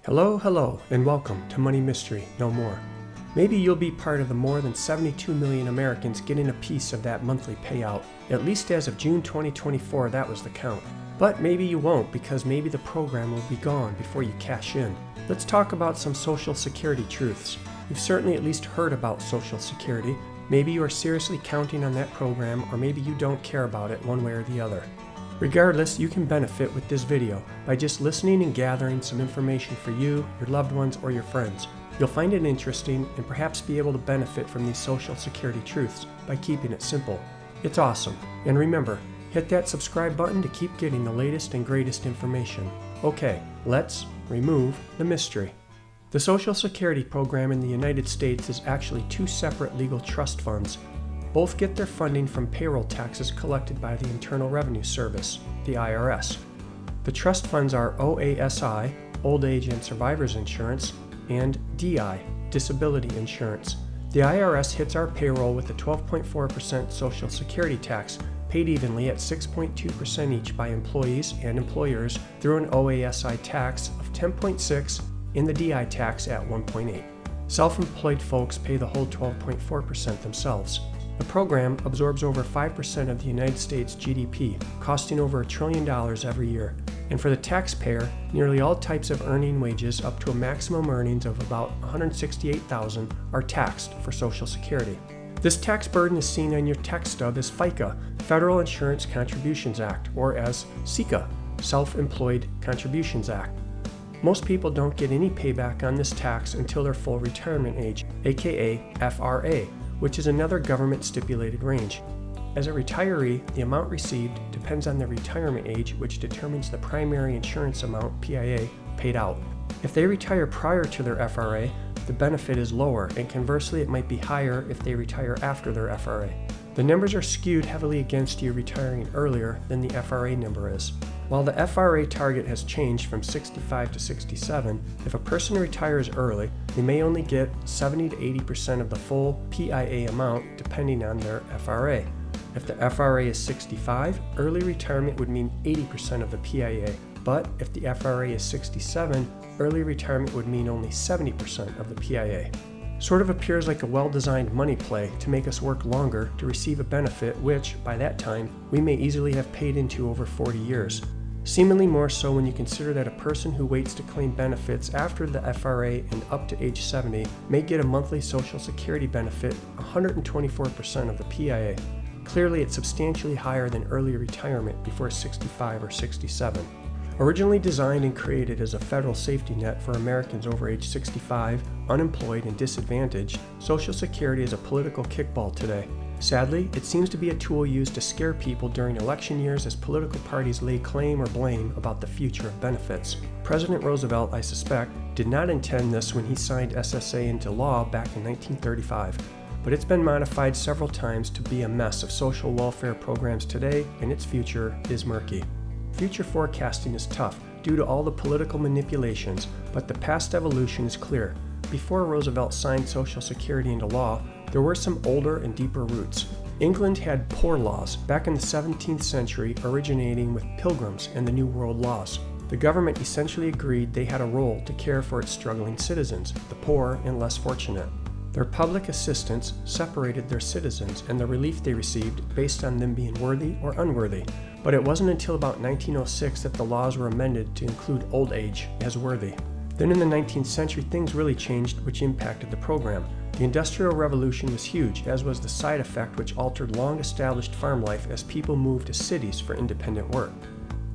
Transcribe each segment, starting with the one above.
Hello, and welcome to Money Mystery No More. Maybe you'll be part of the more than 72 million Americans getting a piece of that monthly payout. At least as of June 2024, that was the count. But maybe you won't, because maybe the program will be gone before you cash in. Let's talk about some Social Security truths. You've certainly at least heard about Social Security. Maybe you are seriously counting on that program, or maybe you don't care about it one way or the other. Regardless, you can benefit with this video by just listening and gathering some information for you, your loved ones, or your friends. You'll find it interesting and perhaps be able to benefit from these Social Security truths by keeping it simple. It's awesome. And remember, hit that subscribe button to keep getting the latest and greatest information. Okay, let's remove the mystery. The Social Security program in the United States is actually two separate legal trust funds. Both get their funding from payroll taxes collected by the Internal Revenue Service, the IRS. The trust funds are OASI, Old Age and Survivors Insurance, and DI, Disability Insurance. The IRS hits our payroll with a 12.4% Social Security tax, paid evenly at 6.2% each by employees and employers through an OASI tax of 10.6% and the DI tax at 1.8%. Self-employed folks pay the whole 12.4% themselves. The program absorbs over 5% of the United States GDP, costing over $1 trillion every year. And for the taxpayer, nearly all types of earning wages up to a maximum earnings of about $168,000 are taxed for Social Security. This tax burden is seen on your tax stub as FICA, Federal Insurance Contributions Act, or as SECA, Self-Employed Contributions Act. Most people don't get any payback on this tax until their full retirement age, aka FRA, which is another government-stipulated range. As a retiree, the amount received depends on their retirement age, which determines the primary insurance amount, PIA, paid out. If they retire prior to their FRA, the benefit is lower, and conversely it might be higher if they retire after their FRA. The numbers are skewed heavily against you retiring earlier than the FRA number is. While the FRA target has changed from 65 to 67, if a person retires early, they may only get 70 to 80% of the full PIA amount depending on their FRA. If the FRA is 65, early retirement would mean 80% of the PIA, but if the FRA is 67, early retirement would mean only 70% of the PIA. Sort of appears like a well-designed money play to make us work longer to receive a benefit which, by that time, we may easily have paid into over 40 years. Seemingly more so when you consider that a person who waits to claim benefits after the FRA and up to age 70 may get a monthly Social Security benefit 124% of the PIA. Clearly, it's substantially higher than early retirement before 65 or 67. Originally designed and created as a federal safety net for Americans over age 65, unemployed, and disadvantaged, Social Security is a political kickball today. Sadly, it seems to be a tool used to scare people during election years as political parties lay claim or blame about the future of benefits. President Roosevelt, I suspect, did not intend this when he signed SSA into law back in 1935, but it's been modified several times to be a mess of social welfare programs today, and its future is murky. Future forecasting is tough due to all the political manipulations, but the past evolution is clear. Before Roosevelt signed Social Security into law, there were some older and deeper roots. England had poor laws back in the 17th century, originating with Pilgrims and the New World laws. The government essentially agreed they had a role to care for its struggling citizens, the poor and less fortunate. Their public assistance separated their citizens and the relief they received based on them being worthy or unworthy. But it wasn't until about 1906 that the laws were amended to include old age as worthy. Then in the 19th century, things really changed, which impacted the program. The Industrial Revolution was huge, as was the side effect which altered long-established farm life as people moved to cities for independent work.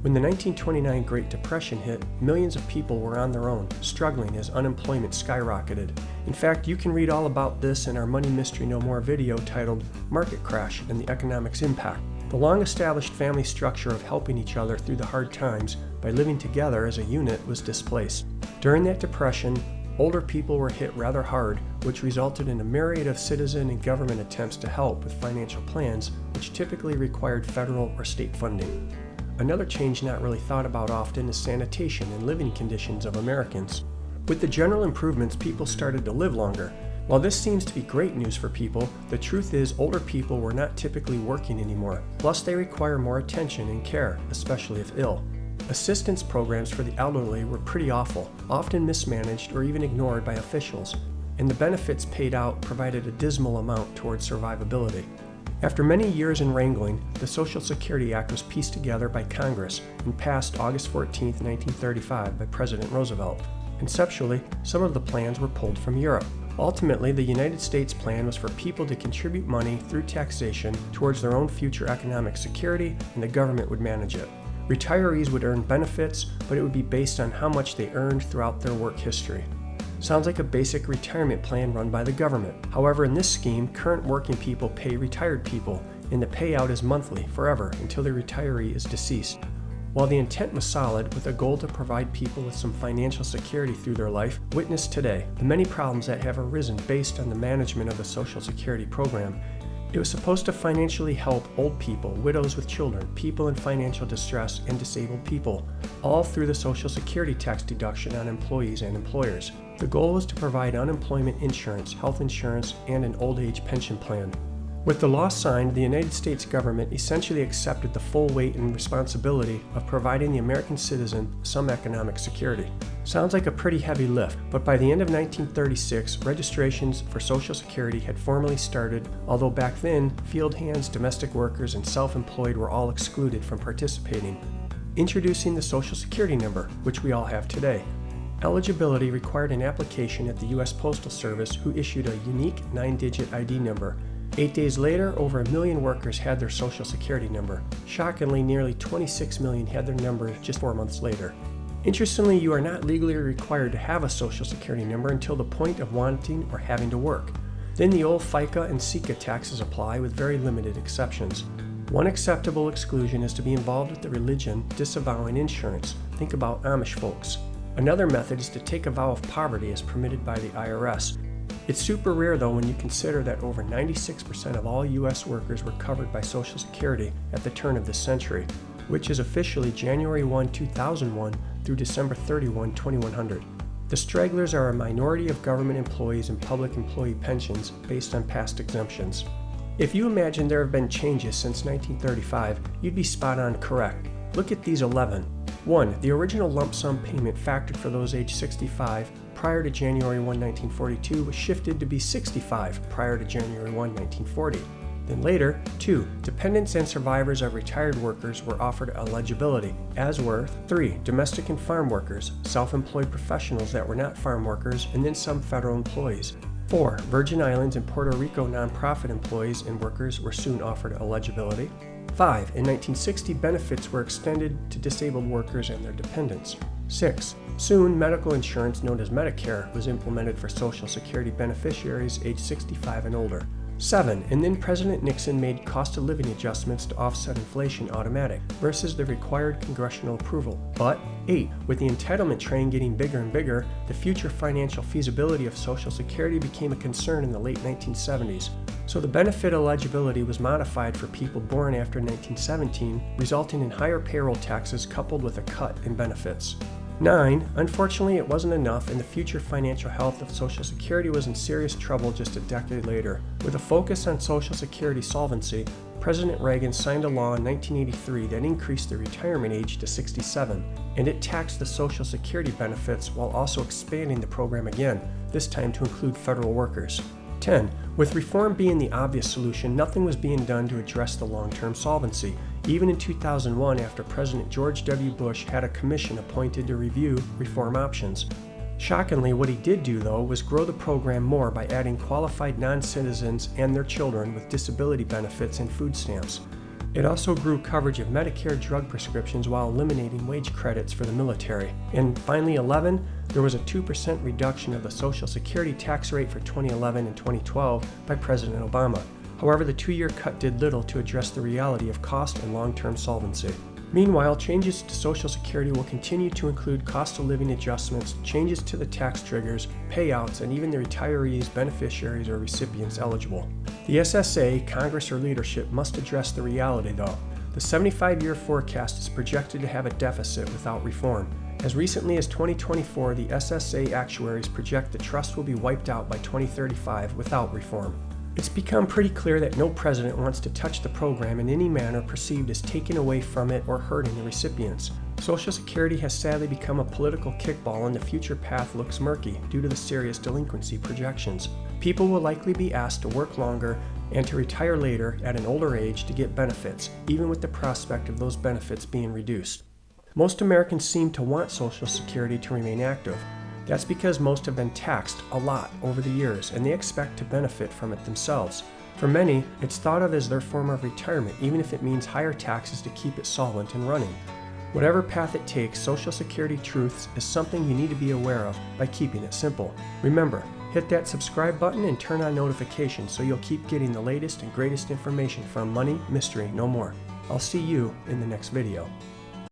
When the 1929 Great Depression hit, millions of people were on their own, struggling as unemployment skyrocketed. In fact, you can read all about this in our Money Mystery No More video titled Market Crash and the Economics Impact. The long-established family structure of helping each other through the hard times by living together as a unit was displaced. During that depression, older people were hit rather hard, which resulted in a myriad of citizen and government attempts to help with financial plans, which typically required federal or state funding. Another change not really thought about often is sanitation and living conditions of Americans. With the general improvements, people started to live longer. While this seems to be great news for people, the truth is older people were not typically working anymore. Plus, they require more attention and care, especially if ill. Assistance programs for the elderly were pretty awful, often mismanaged or even ignored by officials, and the benefits paid out provided a dismal amount towards survivability. After many years in wrangling, the Social Security Act was pieced together by Congress and passed August 14, 1935 by President Roosevelt. Conceptually, some of the plans were pulled from Europe. Ultimately, the United States plan was for people to contribute money through taxation towards their own future economic security, and the government would manage it. Retirees would earn benefits, but it would be based on how much they earned throughout their work history. Sounds like a basic retirement plan run by the government. However, in this scheme, current working people pay retired people, and the payout is monthly, forever, until the retiree is deceased. While the intent was solid, with a goal to provide people with some financial security through their life, witness today the many problems that have arisen based on the management of the Social Security program. It was supposed to financially help old people, widows with children, people in financial distress, and disabled people, all through the Social Security tax deduction on employees and employers. The goal was to provide unemployment insurance, health insurance, and an old age pension plan. With the law signed, the United States government essentially accepted the full weight and responsibility of providing the American citizen some economic security. Sounds like a pretty heavy lift, but by the end of 1936, registrations for Social Security had formally started, although back then, field hands, domestic workers, and self-employed were all excluded from participating. Introducing the Social Security number, which we all have today. Eligibility required an application at the U.S. Postal Service, who issued a unique 9-digit ID number. 8 days later, over 1 million workers had their Social Security number. Shockingly, nearly 26 million had their number just 4 months later. Interestingly, you are not legally required to have a Social Security number until the point of wanting or having to work. Then the old FICA and SICA taxes apply with very limited exceptions. One acceptable exclusion is to be involved with the religion disavowing insurance. Think about Amish folks. Another method is to take a vow of poverty as permitted by the IRS. It's super rare though when you consider that over 96% of all U.S. workers were covered by Social Security at the turn of this century, which is officially January 1, 2001 through December 31, 2100. The stragglers are a minority of government employees and public employee pensions based on past exemptions. If you imagine there have been changes since 1935, you'd be spot on correct. Look at these 11. 1. The original lump sum payment factored for those age 65 prior to January 1, 1942 was shifted to be 65 prior to January 1, 1940. Then later, 2. Dependents and survivors of retired workers were offered eligibility, as were 3. Domestic and farm workers, self-employed professionals that were not farm workers, and then some federal employees. 4. Virgin Islands and Puerto Rico nonprofit employees and workers were soon offered eligibility. 5. In 1960, benefits were extended to disabled workers and their dependents. 6. Soon, medical insurance known as Medicare was implemented for Social Security beneficiaries age 65 and older. 7. And then President Nixon made cost of living adjustments to offset inflation automatic versus the required congressional approval. But 8. With the entitlement train getting bigger and bigger, the future financial feasibility of Social Security became a concern in the late 1970s. So the benefit eligibility was modified for people born after 1917, resulting in higher payroll taxes coupled with a cut in benefits. 9. Unfortunately, it wasn't enough, and the future financial health of Social Security was in serious trouble just a decade later. With a focus on Social Security solvency, President Reagan signed a law in 1983 that increased the retirement age to 67, and it taxed the Social Security benefits while also expanding the program again, this time to include federal workers. 10. With reform being the obvious solution, nothing was being done to address the long-term solvency, even in 2001 after President George W. Bush had a commission appointed to review reform options. Shockingly, what he did do, though, was grow the program more by adding qualified non-citizens and their children with disability benefits and food stamps. It also grew coverage of Medicare drug prescriptions while eliminating wage credits for the military. And finally, 11, there was a 2% reduction of the Social Security tax rate for 2011 and 2012 by President Obama. However, the 2-year cut did little to address the reality of cost and long-term solvency. Meanwhile, changes to Social Security will continue to include cost of living adjustments, changes to the tax triggers, payouts, and even the retirees, beneficiaries, or recipients eligible. The SSA, Congress, or leadership must address the reality, though. The 75-year forecast is projected to have a deficit without reform. As recently as 2024, the SSA actuaries project the trust will be wiped out by 2035 without reform. It's become pretty clear that no president wants to touch the program in any manner perceived as taking away from it or hurting the recipients. Social Security has sadly become a political kickball and the future path looks murky due to the serious delinquency projections. People will likely be asked to work longer and to retire later at an older age to get benefits, even with the prospect of those benefits being reduced. Most Americans seem to want Social Security to remain active. That's because most have been taxed a lot over the years and they expect to benefit from it themselves. For many, it's thought of as their form of retirement, even if it means higher taxes to keep it solvent and running. Whatever path it takes, Social Security truths is something you need to be aware of by keeping it simple. Remember, hit that subscribe button and turn on notifications so you'll keep getting the latest and greatest information from Money Mystery No More. I'll see you in the next video.